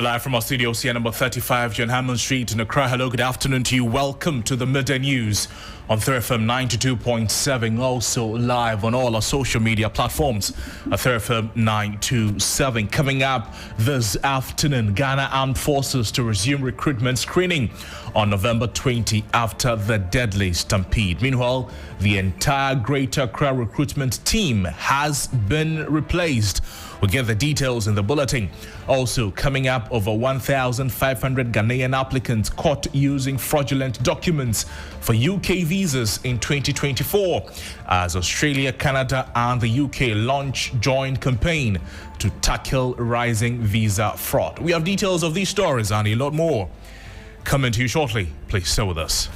We're live from our studios here, number 35, John Hammond Street in Accra. Hello, good afternoon to you. Welcome to the Midday News on 3FM 92.7. Also live on all our social media platforms at 3FM 927. Coming up this afternoon, Ghana Armed Forces to resume recruitment screening on November 20 after the deadly stampede. Meanwhile, the entire Greater Accra recruitment team has been replaced. We'll get the details in the bulletin. Also, coming up, over 1,500 Ghanaian applicants caught using fraudulent documents for UK visas in 2024 as Australia, Canada and the UK launch joint campaign to tackle rising visa fraud. We have details of these stories and a lot more coming to you shortly. Please stay with us.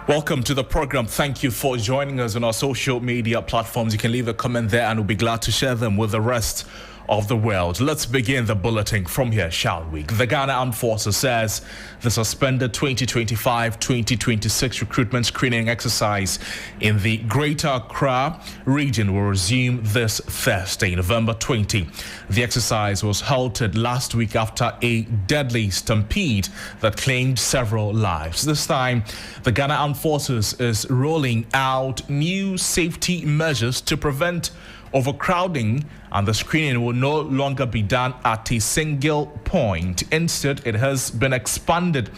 Welcome to the program. Thank you for joining us on our social media platforms. You can leave a comment there and we'll be glad to share them with the rest of the world. Let's begin the bulletin from here, shall we? The Ghana Armed Forces says the suspended 2025-2026 recruitment screening exercise in the Greater Accra region will resume this Thursday, November 20. The exercise was halted last week after a deadly stampede that claimed several lives. This time, the Ghana Armed Forces is rolling out new safety measures to prevent overcrowding, and the screening will no longer be done at a single point. Instead, it has been expanded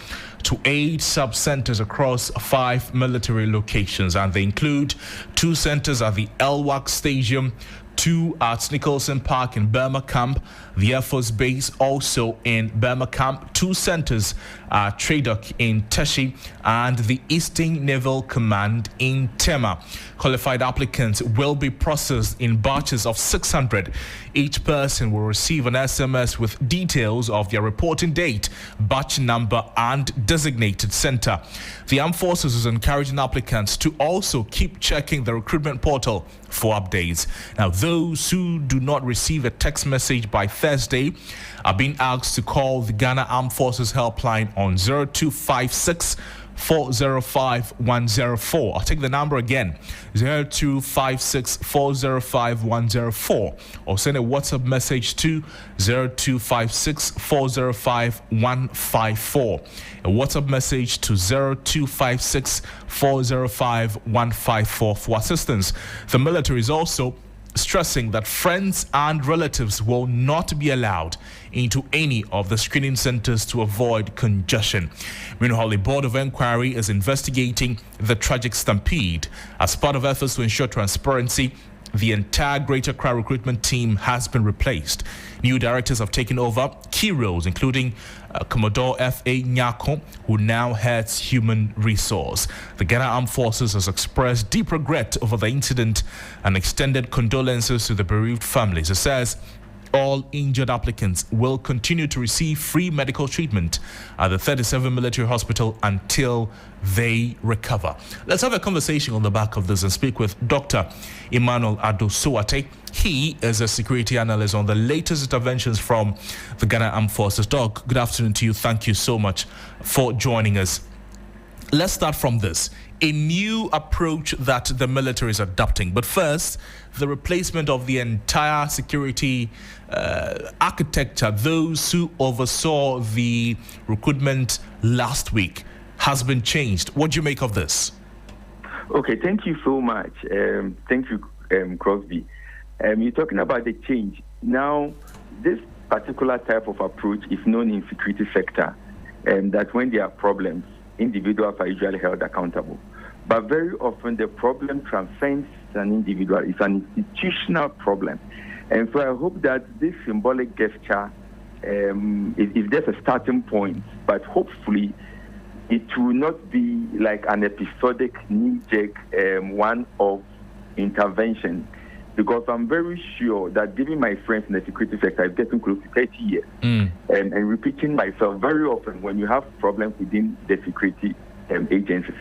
to 8 sub-centers across 5 military locations, and they include 2 centers at the Elwak Stadium, 2 at Nicholson Park in Burma Camp, the Air Force Base also in Burma Camp, 2 centers at Tradok in Teshi, and the Eastern Naval Command in Tema. Qualified applicants will be processed in batches of 600. Each person will receive an SMS with details of their reporting date, batch number, and designated center. The Armed Forces is encouraging applicants to also keep checking the recruitment portal for updates. Now, those who do not receive a text message by Thursday are being asked to call the Ghana Armed Forces helpline on 0256 405 104. I'll take the number again, 0256 405 104, or send a WhatsApp message to 0256 405 154. A WhatsApp message to 0256 405 154 for assistance. The military is also stressing that friends and relatives will not be allowed into any of the screening centers to avoid congestion. Meanwhile, the Board of Inquiry is investigating the tragic stampede. As part of efforts to ensure transparency, the entire Greater Accra recruitment team has been replaced. New directors have taken over key roles, including Commodore F.A. Nyako, who now heads human resource. The Ghana Armed Forces has expressed deep regret over the incident and extended condolences to the bereaved families. It says all injured applicants will continue to receive free medical treatment at the 37 military hospital until they recover. Let's have a conversation on the back of this and speak with Dr. Emmanuel Adosuate. He is a security analyst on the latest interventions from the Ghana Armed Forces. Doc, good afternoon to you. Thank you so much for joining us. Let's start from this. A new approach that the military is adopting. But first, the replacement of the entire security architecture, those who oversaw the recruitment last week, has been changed. What do you make of this? Okay, thank you so much. Thank you, Crosby. You're talking about the change. Now, this particular type of approach is known in security sector, that when there are problems, individuals are usually held accountable. But very often the problem transcends an individual. It's an institutional problem. And so I hope that this symbolic gesture is just a starting point, but hopefully it will not be like an episodic, knee-jerk one-off intervention, because I'm very sure that given my friends in the security sector, it's getting close to 30 years, and repeating myself, very often when you have problems within the security agencies,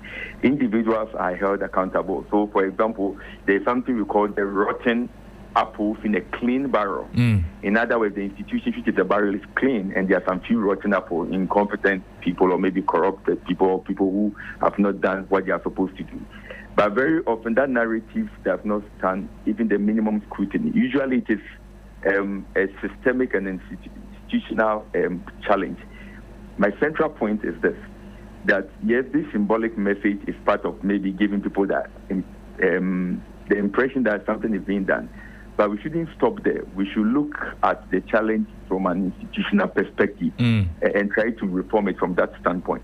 individuals are held accountable. So, for example, there's something we call the rotten apples in a clean barrel. In other words, the institution which is the barrel is clean, and there are some few rotten apples, incompetent people or maybe corrupted people or people who have not done what they are supposed to do. But very often that narrative does not stand even the minimum scrutiny. Usually it is a systemic and institutional challenge. My central point is this, that yes, this symbolic message is part of maybe giving people that the impression that something is being done. But we shouldn't stop there. We should look at the challenge from an institutional perspective and try to reform it from that standpoint.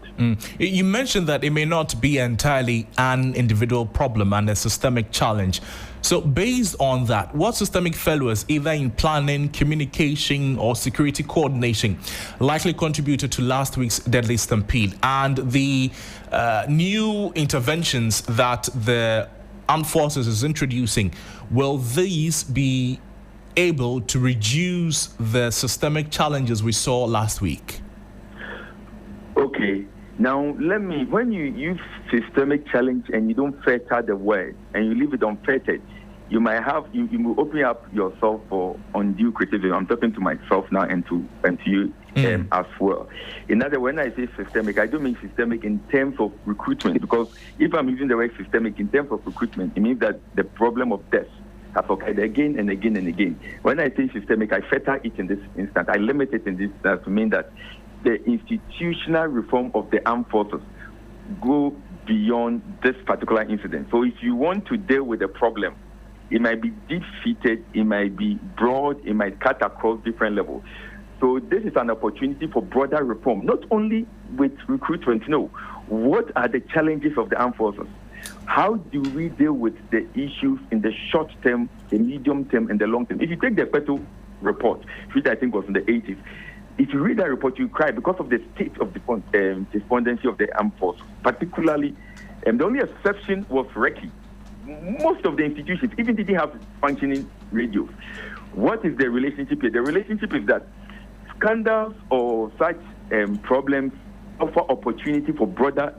You mentioned that it may not be entirely an individual problem and a systemic challenge. So based on that, what systemic failures, either in planning, communication, or security coordination, likely contributed to last week's deadly stampede and the new interventions that the Armed Forces is introducing? Will these be able to reduce the systemic challenges we saw last week? Okay. Now, when you use systemic challenge and you don't filter the word and you leave it unfiltered, you will open up yourself for undue criticism. I'm talking to myself now and to you as well. In other words, when I say systemic, I don't mean systemic in terms of recruitment, because if I'm using the word systemic in terms of recruitment, it means that the problem of death has occurred again and again and again. When I say systemic, I filter it in this instance. I limit it in this instance to mean that the institutional reform of the armed forces go beyond this particular incident. So if you want to deal with the problem, it might be deep-seated, it might be broad, it might cut across different levels. So this is an opportunity for broader reform, not only with recruitment. No, what are the challenges of the armed forces? How do we deal with the issues in the short term, the medium term, and the long term? If you take the Peto report, which I think was in the 80s, if you read that report, you cry because of the state of despondency of the armed forces, particularly, the only exception was Recce. Most of the institutions even didn't have functioning radios. What is the relationship here? The relationship is that scandals or such problems offer opportunity for broader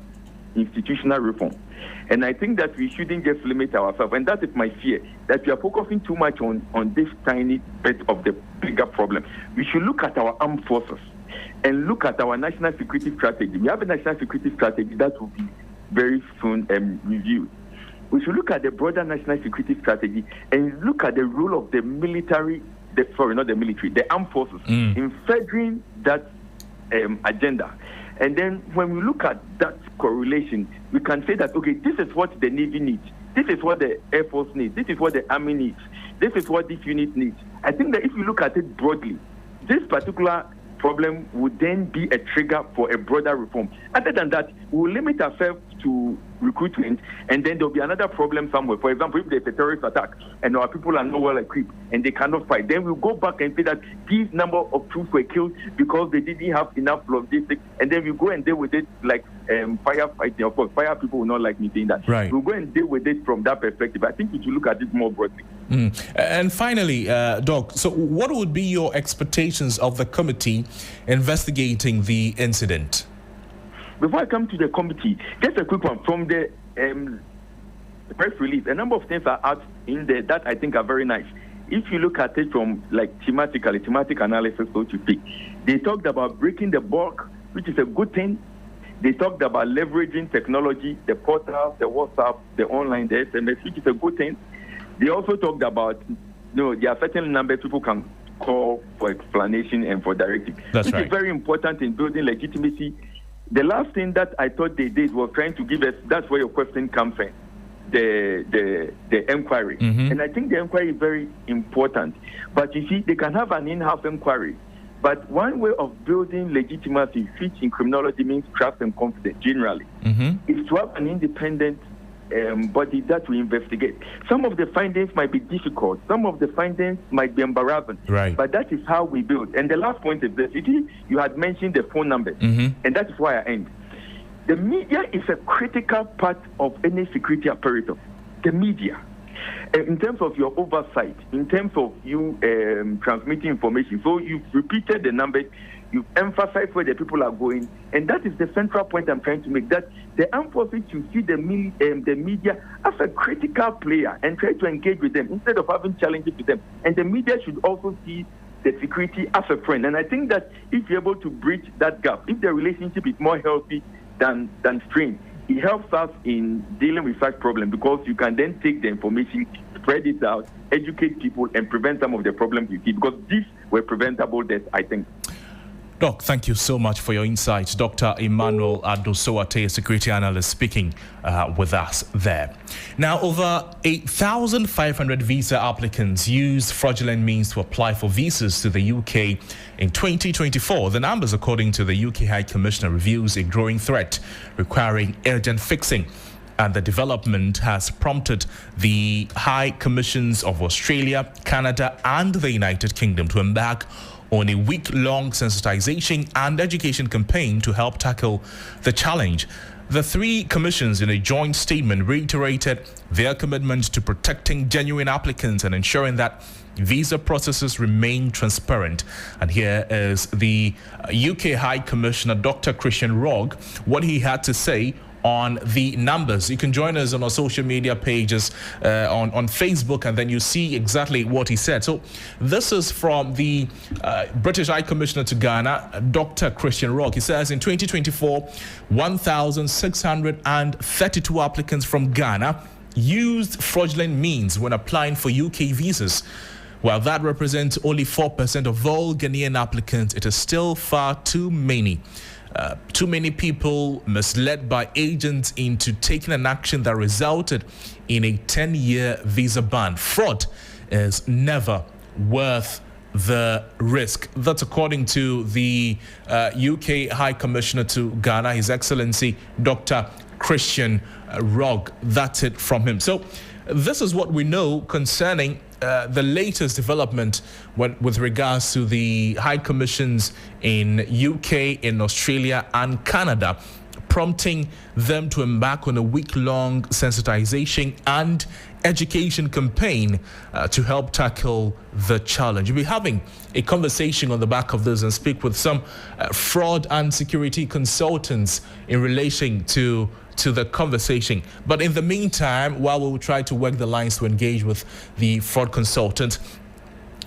institutional reform. And I think that we shouldn't just limit ourselves. And that is my fear, that we are focusing too much on this tiny bit of the bigger problem. We should look at our armed forces and look at our national security strategy. We have a national security strategy that will be very soon reviewed. We should look at the broader national security strategy and look at the role of the military, the armed forces in furthering that agenda. And then when we look at that correlation, we can say that, okay, this is what the Navy needs. This is what the Air Force needs. This is what the Army needs. This is what this unit needs. I think that if you look at it broadly, this particular problem would then be a trigger for a broader reform. Other than that, we will limit ourselves to recruitment, and then there'll be another problem somewhere. For example, if there's a terrorist attack and our people are not well equipped and they cannot fight, then we'll go back and say that these number of troops were killed because they didn't have enough logistics, and then we go and deal with it like firefighting. Of course, fire people will not like me saying that. Right. We'll go and deal with it from that perspective. I think we should look at it more broadly. And finally, Doc, so what would be your expectations of the committee investigating the incident? Before I come to the committee, just a quick one. From the press release, a number of things are out in there that I think are very nice. If you look at it from thematic analysis, so to speak, they talked about breaking the bulk, which is a good thing. They talked about leveraging technology, the portal, the WhatsApp, the online, the SMS, which is a good thing. They also talked about, there are certain numbers people can call for explanation and for directive, which is very important in building legitimacy. The last thing that I thought they did was trying to give us, that's where your question comes in, the inquiry. And I think the inquiry is very important. But you see, they can have an in-house inquiry. But one way of building legitimacy, which in criminology means trust and confidence generally, is to have an independent body that will investigate. Some of the findings might be difficult. Some of the findings might be embarrassing. Right. But that is how we build. And the last point is this. You had mentioned the phone numbers, and that is why I end. The media is a critical part of any security apparatus. The media. In terms of your oversight, in terms of you transmitting information. So you've repeated the numbers. you emphasize where the people are going, and that is the central point I'm trying to make, that the armed forces should see the media as a critical player and try to engage with them instead of having challenges with them. And the media should also see the security as a friend. And I think that if you're able to bridge that gap, if the relationship is more healthy than strained, it helps us in dealing with such problems, because you can then take the information, spread it out, educate people, and prevent some of the problems you see, because these were preventable deaths, I think. Doc, thank you so much for your insights. Dr. Emmanuel Adosowate, security analyst, speaking with us there. Now, over 8,500 visa applicants used fraudulent means to apply for visas to the UK in 2024. The numbers, according to the UK High Commissioner, reveals a growing threat requiring urgent fixing. And the development has prompted the High Commissions of Australia, Canada, and the United Kingdom to embark on a week-long sensitization and education campaign to help tackle the challenge. The three commissions, in a joint statement, reiterated their commitment to protecting genuine applicants and ensuring that visa processes remain transparent. And here is the UK High Commissioner, Dr. Christian Rogg, what he had to say on the numbers. You can join us on our social media pages on Facebook, and then you see exactly what he said. So this is from the British High Commissioner to Ghana, Dr. Christian Rogg. He says in 2024, 1,632 applicants from Ghana used fraudulent means when applying for UK visas. While that represents only 4% of all Ghanaian applicants, it is still far too many. Too many people misled by agents into taking an action that resulted in a 10-year visa ban. Fraud is never worth the risk. That's according to the UK High Commissioner to Ghana, His Excellency Dr. Christian Rogg. That's it from him. So this is what we know concerning the latest development with regards to the High Commissions in UK, in Australia, and Canada, prompting them to embark on a week-long sensitization and education campaign to help tackle the challenge. We'll be having a conversation on the back of this and speak with some fraud and security consultants in relation to the conversation. But in the meantime, while we'll try to work the lines to engage with the fraud consultant,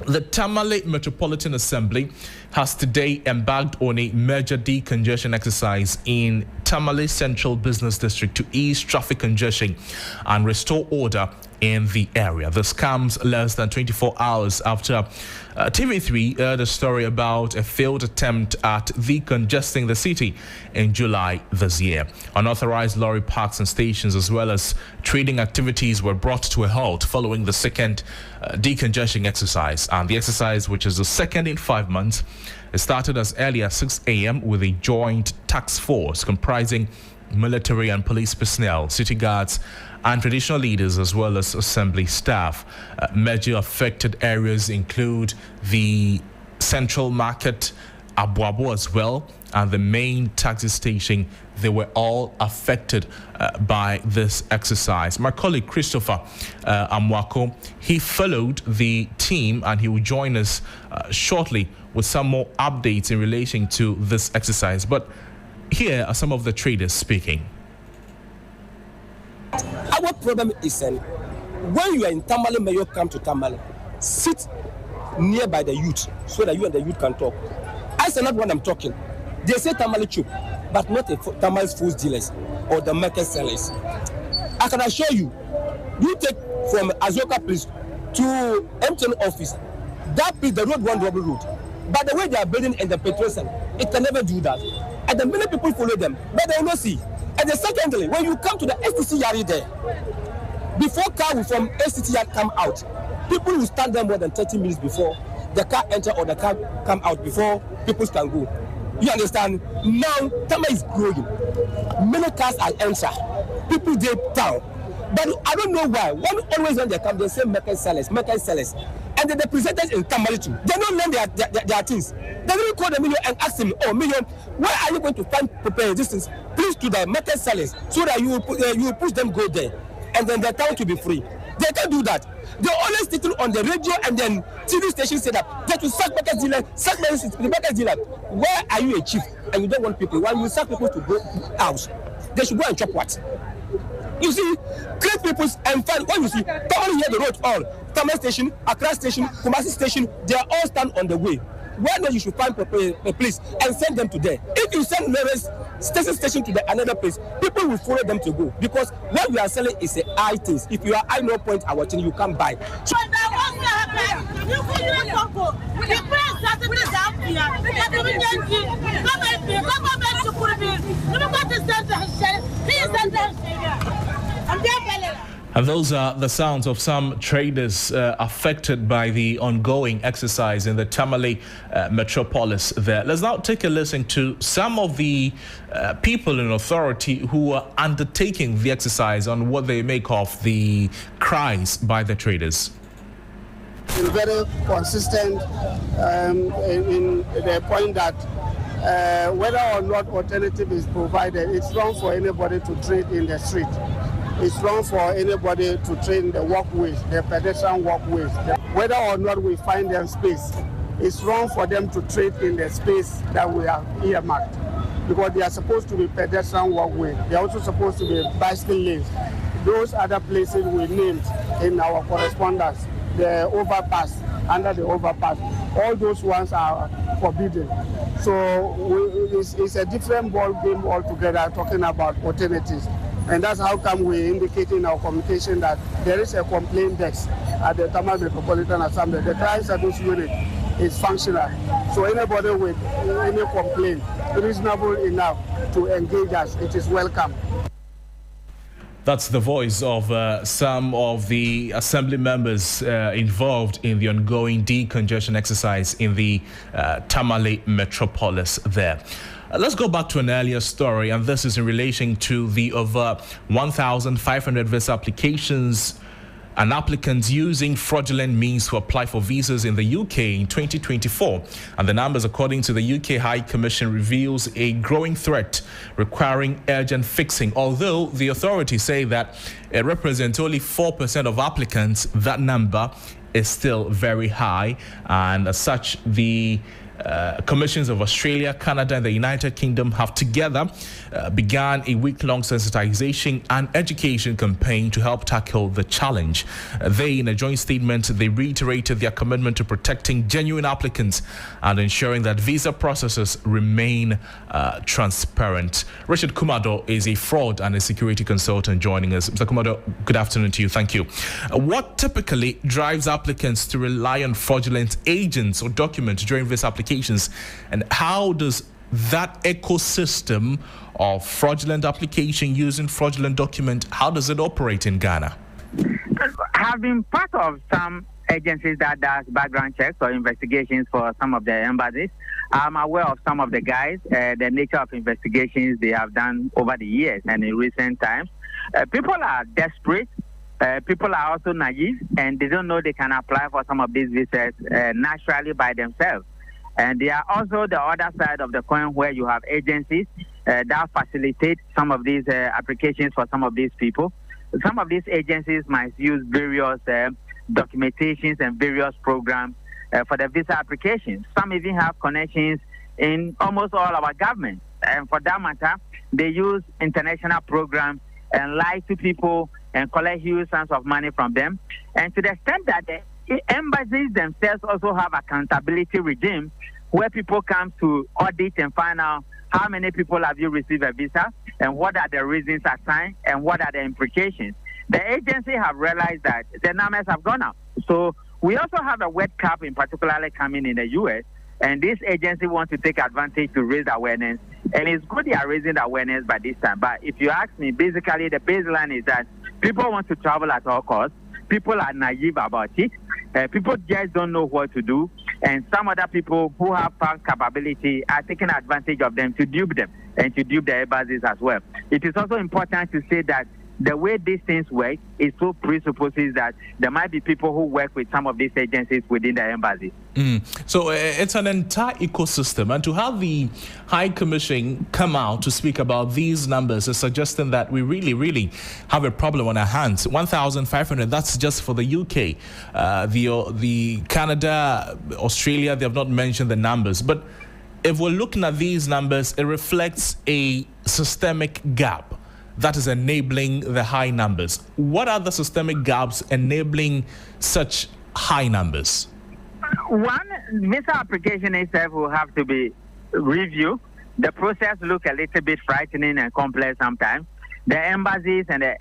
the Tamale Metropolitan Assembly has today embarked on a major decongestion exercise in Tamale Central Business District to ease traffic congestion and restore order in the area. This comes less than 24 hours after TV3 aired a story about a failed attempt at decongesting the city in July this year. Unauthorized lorry parks and stations, as well as trading activities, were brought to a halt following the second decongestion exercise. And the exercise, which is the second in 5 months, it started as early as 6 a.m. with a joint task force comprising military and police personnel, city guards, and traditional leaders, as well as assembly staff. Major affected areas include the Central Market, Abuabo as well, and the main taxi station. They were all affected by this exercise. My colleague Christopher Amwako, he followed the team, and he will join us shortly with some more updates in relation to this exercise. But here are some of the traders speaking. Our problem is when you are in Tamale, may you come to Tamale, sit nearby the youth so that you and the youth can talk. I say not when I'm talking. They say Tamale chup, but not the Tamale food dealers or the market sellers. I can assure you, you take from Azoka place to MTN office, that is the road, one double road. But the way they are building in the petrol center, it can never do that. And the many people follow them, but they will not see. And the secondly, when you come to the STC yard there, before car will from STC yard come out, people will stand there more than 30 minutes before the car enter or the car come out before people can go. You understand? Now, Tama is growing. Many cars are enter. People they town. But I don't know why. One always when they come, they say market sellers. And the presenters in Tamale too, they don't learn their things. They don't call the million and ask them, oh, million, where are you going to find prepared distance? Please to the market sellers so that you will push them go there. And then the town to be free. They can't do that. They always title on the radio and then TV stations say that they to sack market dealer, the market dealer. Where are you a chief and you don't want people? Why you sack people to go out? They should go and chop what? You see, create people and find when you see Tamale here the road all Tamale station, Accra station, Kumasi station, they are all stand on the way. Why not you should find a place and send them to there? If you send nearest station to another place, people will follow them to go because what we are selling is a high things. If you are high no point our thing, you can't buy. And those are the sounds of some traders affected by the ongoing exercise in the Tamale metropolis there. Let's now take a listen to some of the people in authority who are undertaking the exercise on what they make of the cries by the traders. Very consistent in the point that whether or not alternative is provided, it's wrong for anybody to trade in the street. It's wrong for anybody to trade in the walkways, the pedestrian walkways. Whether or not we find them space, it's wrong for them to trade in the space that we have earmarked because they are supposed to be pedestrian walkways. They are also supposed to be bicycle lanes. Those other places we named in our correspondence, the overpass, under the overpass, all those ones are forbidden. So it's a different ball game altogether talking about alternatives. And that's how come we indicate in our communication that there is a complaint desk at the Tamale Metropolitan Assembly. The Crime Service Unit is functional. So anybody with any complaint, reasonable enough to engage us, it is welcome. That's the voice of some of the assembly members involved in the ongoing decongestion exercise in the Tamale metropolis there. Let's go back to an earlier story, and this is in relation to the over 1,500 visa applications and applicants using fraudulent means to apply for visas in the UK in 2024. And the numbers, according to the UK High Commission, reveals a growing threat requiring urgent fixing. Although the authorities say that it represents only 4% of applicants, that number is still very high. And as such, the commissions of Australia, Canada, and the United Kingdom have together begun a week-long sensitization and education campaign to help tackle the challenge. They, in a joint statement, they reiterated their commitment to protecting genuine applicants and ensuring that visa processes remain transparent. Richard Kumado is a fraud and a security consultant joining us. Mr. Kumado, good afternoon to you. Thank you. What typically drives applicants to rely on fraudulent agents or documents during visa applications, and how does that ecosystem of fraudulent application using fraudulent document, how does it operate in Ghana? I've been part of some agencies that does background checks or investigations for some of the embassies. I'm aware of some of the guys, the nature of investigations they have done over the years and in recent times. People are desperate. People are also naive, and they don't know they can apply for some of these visas naturally by themselves. And there are also the other side of the coin where you have agencies that facilitate some of these applications for some of these people. Some of these agencies might use various documentations and various programs for the visa applications. Some even have connections in almost all our governments. And for that matter, they use international programs and lie to people and collect huge sums of money from them. And to the extent that the embassies themselves also have accountability regime where people come to audit and find out how many people have you received a visa and what are the reasons assigned and what are the implications. The agency have realized that the numbers have gone up. So we also have a wet cap in particularly coming in the U.S., and this agency wants to take advantage to raise awareness. And it's good they are raising the awareness by this time. But if you ask me, basically the baseline is that people want to travel at all costs. People are naive about it. People just don't know what to do. And some other people who have found capability are taking advantage of them to dupe them and to dupe the embassies as well. It is also important to say that the way these things work, it so presupposes that there might be people who work with some of these agencies within the embassy. So it's an entire ecosystem, and to have the High Commission come out to speak about these numbers is suggesting that we really have a problem on our hands. 1,500, that's just for the UK. The Canada, Australia, they have not mentioned the numbers. But if we're looking at these numbers, it reflects a systemic gap that is enabling the high numbers. What are the systemic gaps enabling such high numbers? One, visa application itself will have to be reviewed. The process looks a little bit frightening and complex sometimes. The embassies and the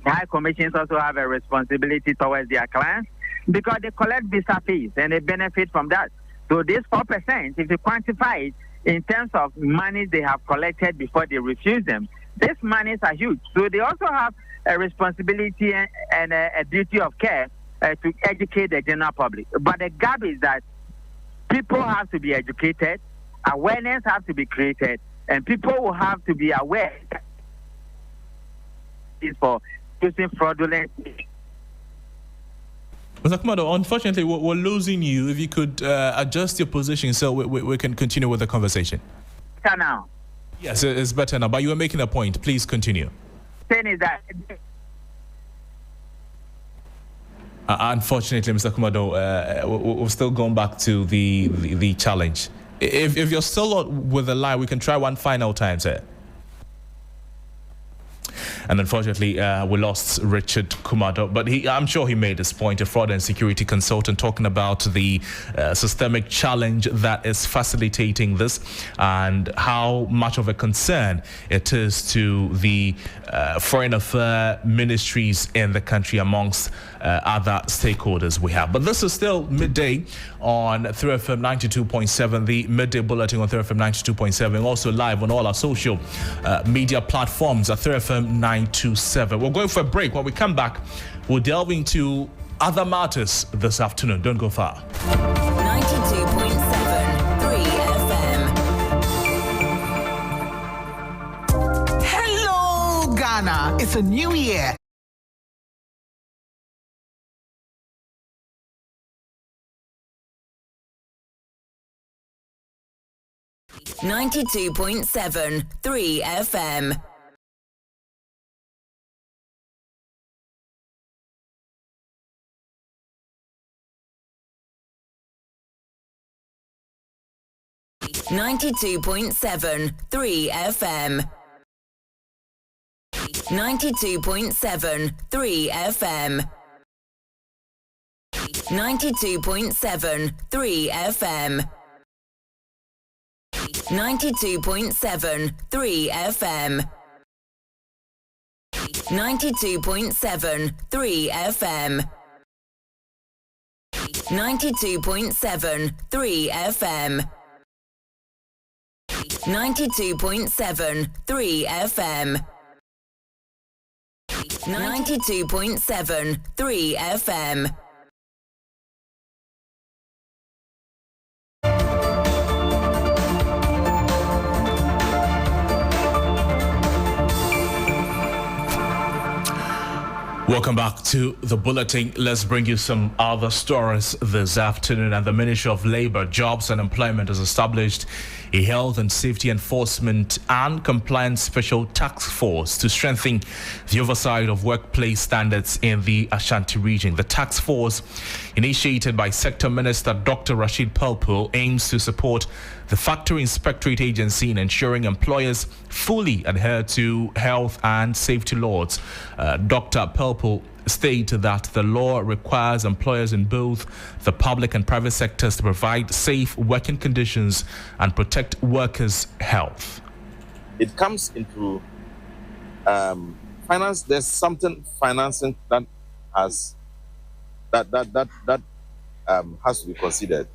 high commissions also have a responsibility towards their clients because they collect visa fees and they benefit from that. So this 4%, if you quantify it in terms of money they have collected before they refuse them, these monies are huge. So they also have a responsibility and a duty of care to educate the general public. But the gap is that people have to be educated, awareness has to be created, and people will have to be aware for using fraudulent. Mr. Kumado, unfortunately, we're losing you. If you could adjust your position so we can continue with the conversation. Now. Yes, it's better now, but you were making a point. Please continue. Saying is that unfortunately, Mr. Kumado, we're still going back to the challenge. If you're still with the line, we can try one final time, sir. And unfortunately, we lost Richard Kumado, but I'm sure he made his point, a fraud and security consultant, talking about the systemic challenge that is facilitating this and how much of a concern it is to the foreign affairs ministries in the country amongst other stakeholders we have. But this is still midday on 3FM 92.7, the midday bulletin on 3FM 92.7, also live on all our social media platforms at 3FM 927. We're going for a break. When we come back, we'll delve into other matters this afternoon. Don't go far. 92.7 3 FM. Hello, Ghana. It's a new year. .7 3 FM. 92.7 3 FM. 92.7 3 FM. 92.7 3 FM. 92.7 3 FM. 92.7 3 FM. 92.7 3 FM. 92.7 3 FM. 92.7 3 FM. Welcome back to the bulletin. Let's bring you some other stories this afternoon. And the Ministry of Labour, Jobs and Employment has established a health and safety enforcement and compliance special task force to strengthen the oversight of workplace standards in the Ashanti region. The task force, initiated by Sector Minister Dr. Rashid Pelpul, aims to support the Factory Inspectorate Agency in ensuring employers fully adhere to health and safety laws. Dr. Pelpul stated that the law requires employers in both the public and private sectors to provide safe working conditions and protect workers' health. It comes into finance. There's something financing that has has to be considered.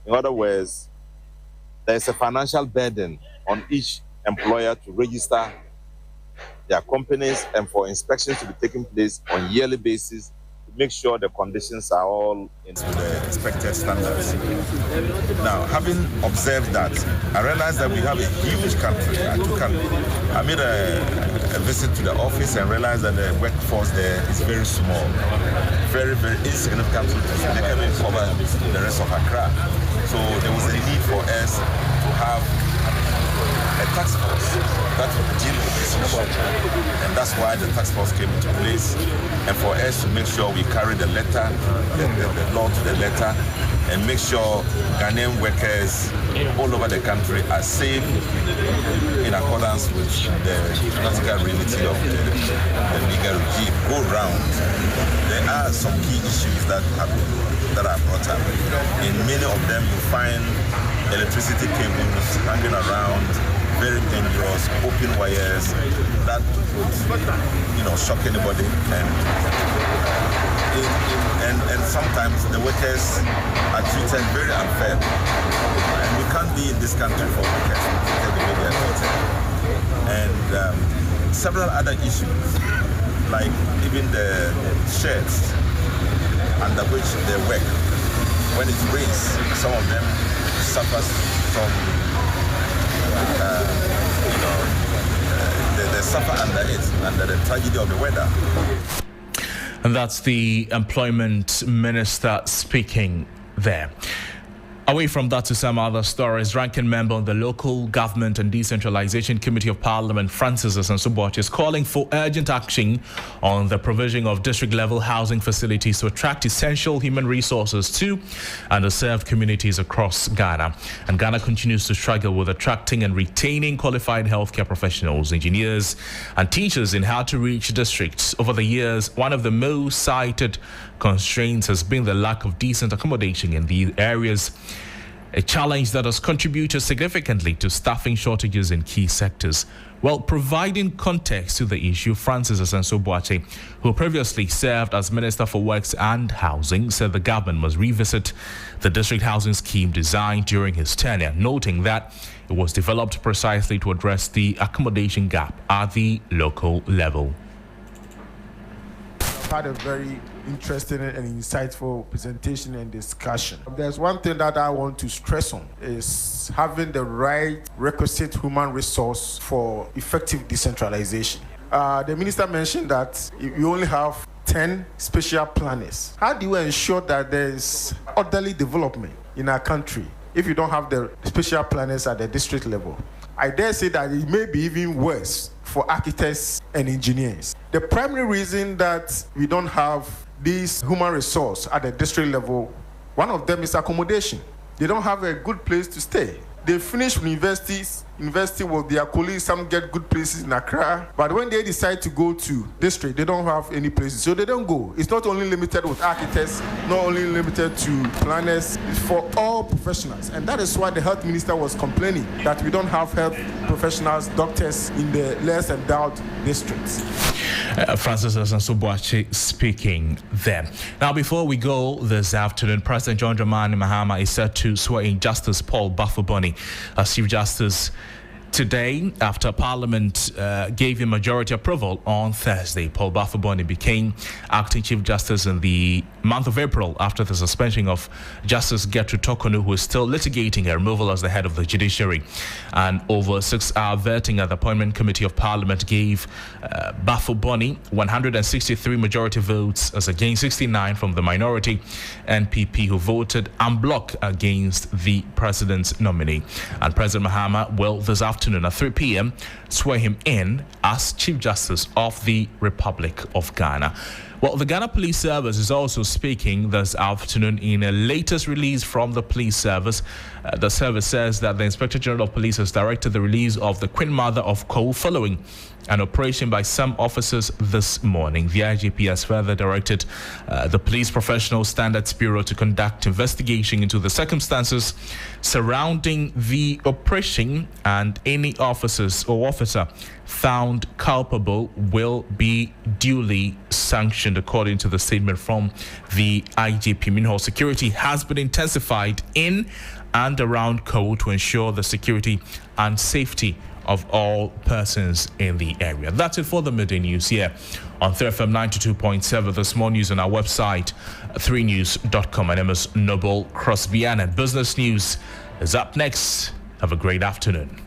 In other words, there's a financial burden on each employer to register their companies and for inspections to be taking place on a yearly basis to make sure the conditions are all into the expected standards. Now, having observed that, I realized that we have a huge country. I made a visit to the office and realized that the workforce there is very small, very, very insignificant. They can't even cover the rest of Accra. So there was a need for us to have a task force that would deal with this issue. And that's why the task force came into place. And for us to make sure we carry the letter, the law to the letter, and make sure Ghanaian workers all over the country are safe in accordance with the practical reality of the legal regime go round. There are some key issues that are brought up. In many of them, you find electricity cables hanging around, very dangerous, open wires that would, shock anybody. And sometimes the workers are treated very unfairly. And we can't be in this country for workers to be treated the way they are treated. And several other issues, like even the sheds under which they work. When it rains, some of them suffer from they suffer under it, under the tragedy of the weather. And that's the employment minister speaking there. Away from that to some other stories, ranking member on the Local Government and Decentralization Committee of Parliament, Francis Asansubochi, is calling for urgent action on the provision of district-level housing facilities to attract essential human resources to underserved communities across Ghana. And Ghana continues to struggle with attracting and retaining qualified healthcare professionals, engineers, and teachers in hard-to-reach districts. Over the years, one of the most cited constraints has been the lack of decent accommodation in these areas, a challenge that has contributed significantly to staffing shortages in key sectors. Well, providing context to the issue, Francis Asansubochi, who previously served as Minister for Works and Housing, said the government must revisit the district housing scheme designed during his tenure, noting that it was developed precisely to address the accommodation gap at the local level. Had a very interesting and insightful presentation and discussion. There's one thing that I want to stress on is having the right requisite human resource for effective decentralization. The minister mentioned that you only have 10 special planners. How do you ensure that there is orderly development in our country if you don't have the special planners at the district level? I dare say that it may be even worse for architects and engineers. The primary reason that we don't have this human resource at the district level, one of them is accommodation. They don't have a good place to stay. They finish university with their colleagues, some get good places in Accra, but when they decide to go to district, they don't have any places, so they don't go. It's not only limited with architects, not only limited to planners, it's for all professionals. And that is why the health minister was complaining that we don't have health professionals, doctors in the less endowed districts. Francis Asansubochi speaking there. Now, before we go this afternoon, President John Dramani Mahama is set to swear in Justice Paul Bafuboni as Chief Justice today, after Parliament gave him majority approval on Thursday. Paul Bafuboni became acting Chief Justice in the month of April after the suspension of Justice Gertrude Tokonu, who is still litigating her removal as the head of the judiciary. And over 6-hour vetting at the Appointment Committee of Parliament gave Bafuboni 163 majority votes as against 69 from the minority NPP, who voted en bloc against the president's nominee. And President Mahama will this afternoon at 3 p.m. swear him in as Chief Justice of the Republic of Ghana. Well, the Ghana Police Service is also speaking this afternoon in a latest release from the police service. The service says that the Inspector General of Police has directed the release of the Queen Mother of Cole following an operation by some officers this morning. The IGP has further directed the Police Professional Standards Bureau to conduct investigation into the circumstances surrounding the operation, and any officers or officer found culpable will be duly sanctioned, according to the statement from the IGP. Meanwhile, security has been intensified in and around Cole to ensure the security and safety of all persons in the area. That's it for the midday news here on 3FM 92.7. There's more news on our website, 3news.com. My name is Noble Crosby Annan. Business news is up next. Have a great afternoon.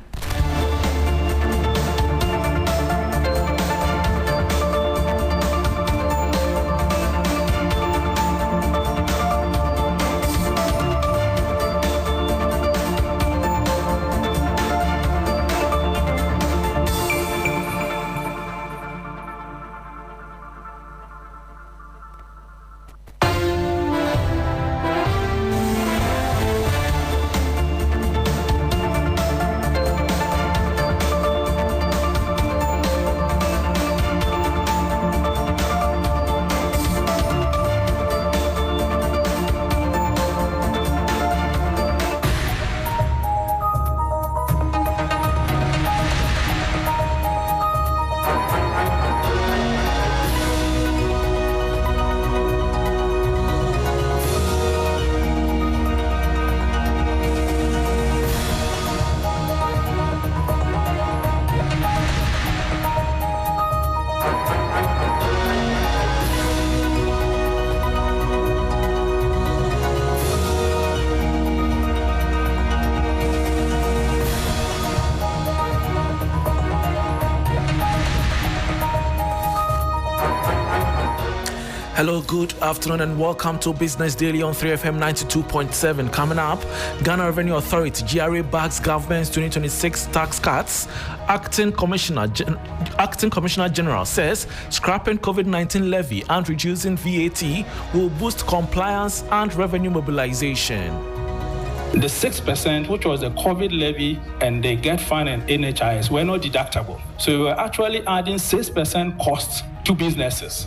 Hello, good afternoon and welcome to Business Daily on 3FM 92.7. Coming up, Ghana Revenue Authority, GRA backs government's 2026 tax cuts. Acting Commissioner General says scrapping COVID-19 levy and reducing VAT will boost compliance and revenue mobilization. The 6%, which was the COVID levy and the Get Fund and NHIS, were not deductible. So we're actually adding 6% costs to businesses.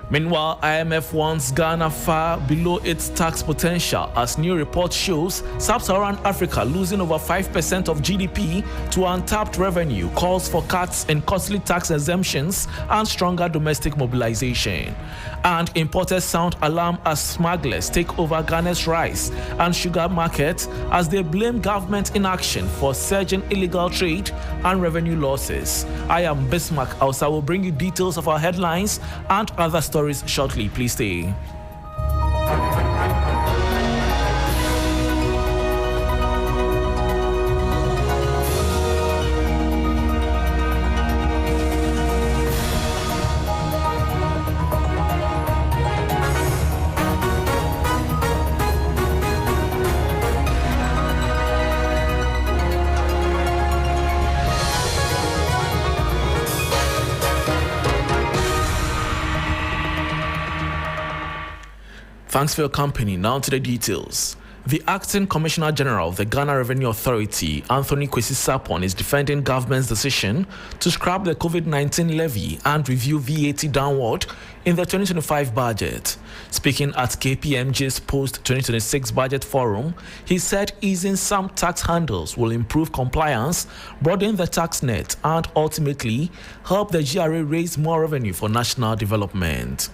Meanwhile, IMF wants Ghana far below its tax potential as new report shows Sub-Saharan Africa losing over 5% of GDP to untapped revenue, calls for cuts in costly tax exemptions and stronger domestic mobilization. And importers sound alarm as smugglers take over Ghana's rice and sugar market as they blame government inaction for surging illegal trade and revenue losses. I am Bismarck. I will bring you details of our headlines and other stories shortly. Please stay. Thanks for your company. Now to the details. The Acting Commissioner General of the Ghana Revenue Authority, Anthony Kwesi Sarpong, is defending government's decision to scrap the COVID-19 levy and review VAT downward in the 2025 budget. Speaking at KPMG's post-2026 budget forum, he said easing some tax handles will improve compliance, broaden the tax net, and ultimately help the GRA raise more revenue for national development.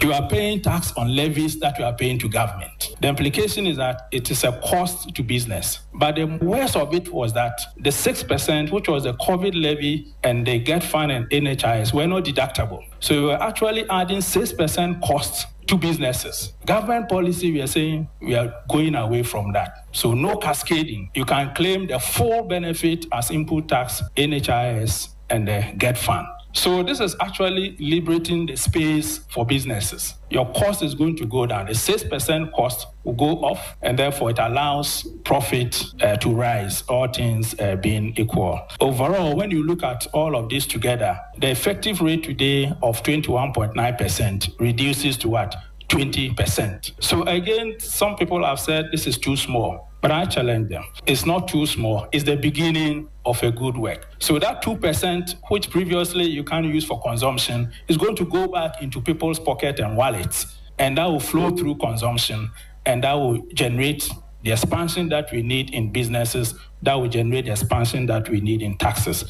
You are paying tax on levies that you are paying to government. The implication is that it is a cost to business. But the worst of it was that the 6%, which was the COVID levy and the Get Fund and NHIS, were not deductible. So we were actually adding 6% costs to businesses. Government policy, we are saying we are going away from that. So no cascading. You can claim the full benefit as input tax, NHIS, and the Get Fund. So this is actually liberating the space for businesses. Your cost is going to go down. The 6% cost will go off, and therefore it allows profit to rise, all things being equal. Overall, when you look at all of this together, the effective rate today of 21.9% reduces to what? 20%. So again, some people have said this is too small. But I challenge them. It's not too small. It's the beginning of a good work. So that 2%, which previously you can't use for consumption, is going to go back into people's pocket and wallets. And that will flow through consumption. And that will generate the expansion that we need in businesses. That will generate the expansion that we need in taxes.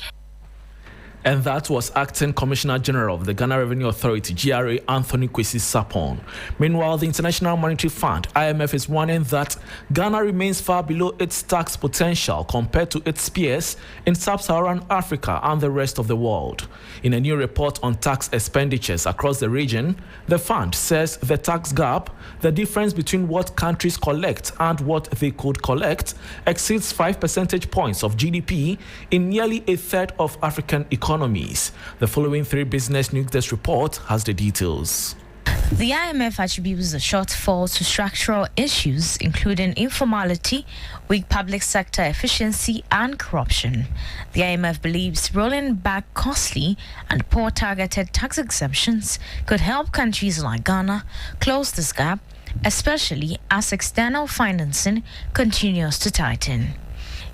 And that was Acting Commissioner General of the Ghana Revenue Authority, GRA, Anthony Kwesi Sapon. Meanwhile, the International Monetary Fund, IMF, is warning that Ghana remains far below its tax potential compared to its peers in sub-Saharan Africa and the rest of the world. In a new report on tax expenditures across the region, the fund says the tax gap, the difference between what countries collect and what they could collect, exceeds 5 percentage points of GDP in nearly a third of African economies. The following 3 Business News Desk report has the details. The IMF attributes the shortfall to structural issues, including informality, weak public sector efficiency, and corruption. The IMF believes rolling back costly and poor targeted tax exemptions could help countries like Ghana close this gap, especially as external financing continues to tighten.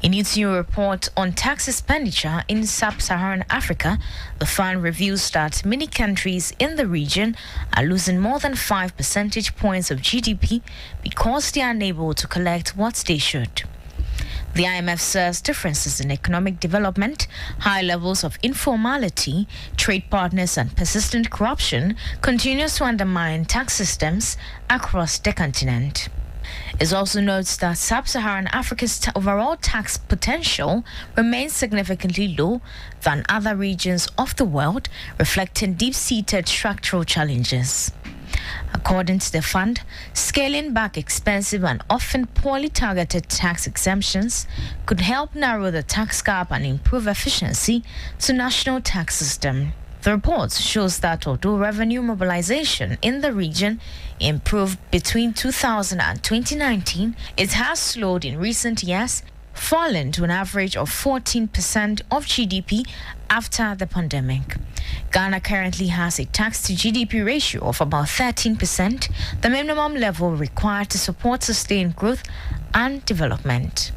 In its new report on tax expenditure in sub-Saharan Africa, the fund reveals that many countries in the region are losing more than 5 percentage points of GDP because they are unable to collect what they should. The IMF says differences in economic development, high levels of informality, trade partners, and persistent corruption continues to undermine tax systems across the continent. It also notes that sub-Saharan Africa's overall tax potential remains significantly low than other regions of the world, reflecting deep-seated structural challenges. According to the fund, scaling back expensive and often poorly targeted tax exemptions could help narrow the tax gap and improve efficiency to national tax system. The report shows that although revenue mobilization in the region improved between 2000 and 2019, it has slowed in recent years, fallen to an average of 14% of GDP after the pandemic. Ghana currently has a tax-to-GDP ratio of about 13%, the minimum level required to support sustained growth and development.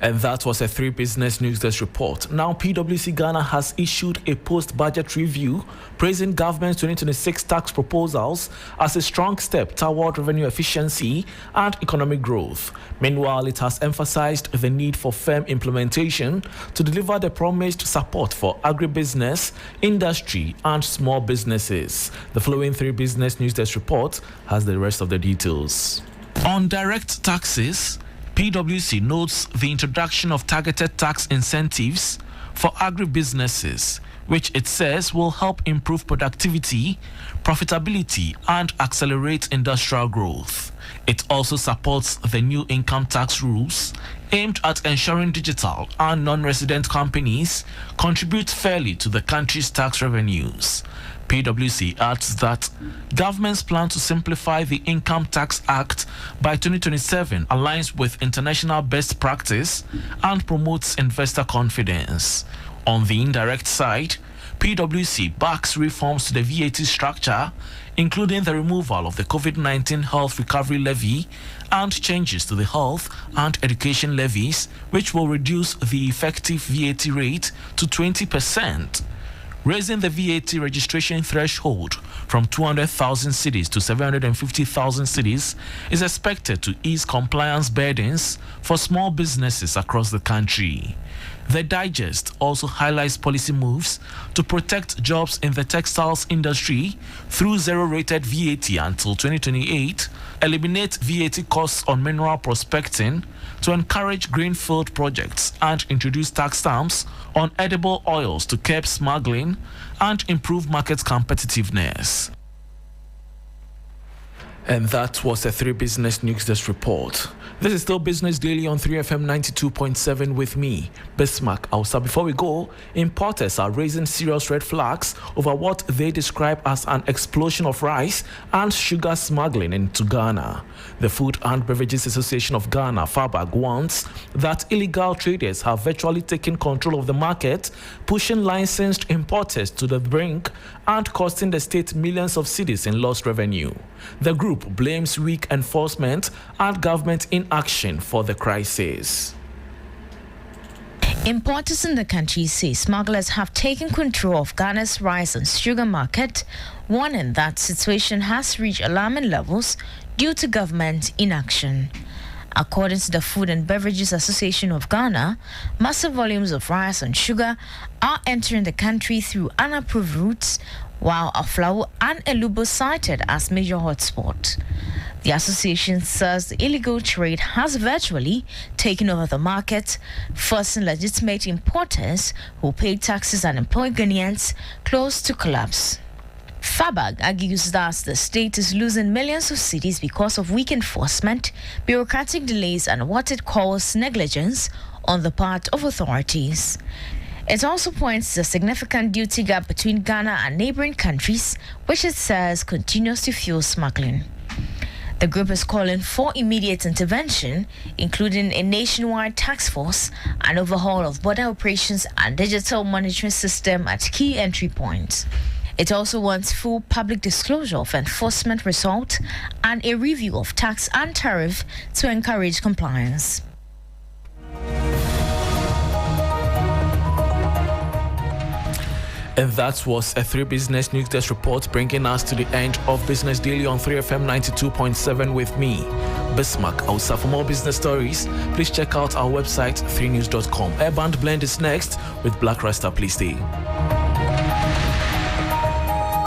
And that was a 3 Business News Desk report. Now, PwC Ghana has issued a post-budget review praising government's 2026 tax proposals as a strong step toward revenue efficiency and economic growth. Meanwhile, it has emphasized the need for firm implementation to deliver the promised support for agribusiness, industry, and small businesses. The following 3 Business News Desk report has the rest of the details. On direct taxes, PwC notes the introduction of targeted tax incentives for agribusinesses, which it says will help improve productivity, profitability, and accelerate industrial growth. It also supports the new income tax rules aimed at ensuring digital and non-resident companies contribute fairly to the country's tax revenues. PwC adds that government's plan to simplify the Income Tax Act by 2027 aligns with international best practice and promotes investor confidence. On the indirect side, PwC backs reforms to the VAT structure, including the removal of the COVID-19 Health Recovery Levy and changes to the health and education levies, which will reduce the effective VAT rate to 20%. Raising the VAT registration threshold from 200,000 cedis to 750,000 cedis is expected to ease compliance burdens for small businesses across the country. The digest also highlights policy moves to protect jobs in the textiles industry through zero-rated VAT until 2028, eliminate VAT costs on mineral prospecting to encourage greenfield projects, and introduce tax stamps on edible oils to curb smuggling and improve market competitiveness. And that was a 3 Business News Desk report. This is still Business Daily on 3FM 92.7 with me, Bismarck Ausa. Before we go, importers are raising serious red flags over what they describe as an explosion of rice and sugar smuggling into Ghana. The Food and Beverages Association of Ghana, FABAG, warns that illegal traders have virtually taken control of the market, pushing licensed importers to the brink and costing the state millions of cedis in lost revenue. The group blames weak enforcement and government inaction for the crisis. Importers in the country say smugglers have taken control of Ghana's rice and sugar market, warning that situation has reached alarming levels due to government inaction. According to the Food and Beverages Association of Ghana, massive volumes of rice and sugar are entering the country through unapproved routes, while Aflao and Elubo cited as major hotspots. The association says the illegal trade has virtually taken over the market, forcing legitimate importers who pay taxes and employ Ghanaians close to collapse. Fabag argues that the state is losing millions of cedis because of weak enforcement, bureaucratic delays, and what it calls negligence on the part of authorities. It also points to the significant duty gap between Ghana and neighboring countries, which it says continues to fuel smuggling. The group is calling for immediate intervention, including a nationwide task force, an overhaul of border operations and digital monitoring system at key entry points. It also wants full public disclosure of enforcement results and a review of tax and tariff to encourage compliance. And that was a 3 Business News Desk report, bringing us to the end of Business Daily on 3FM 92.7 with me, Bismarck Ausa. For more business stories, please check out our website 3news.com. Airband Blend is next with Black Rasta. Please stay.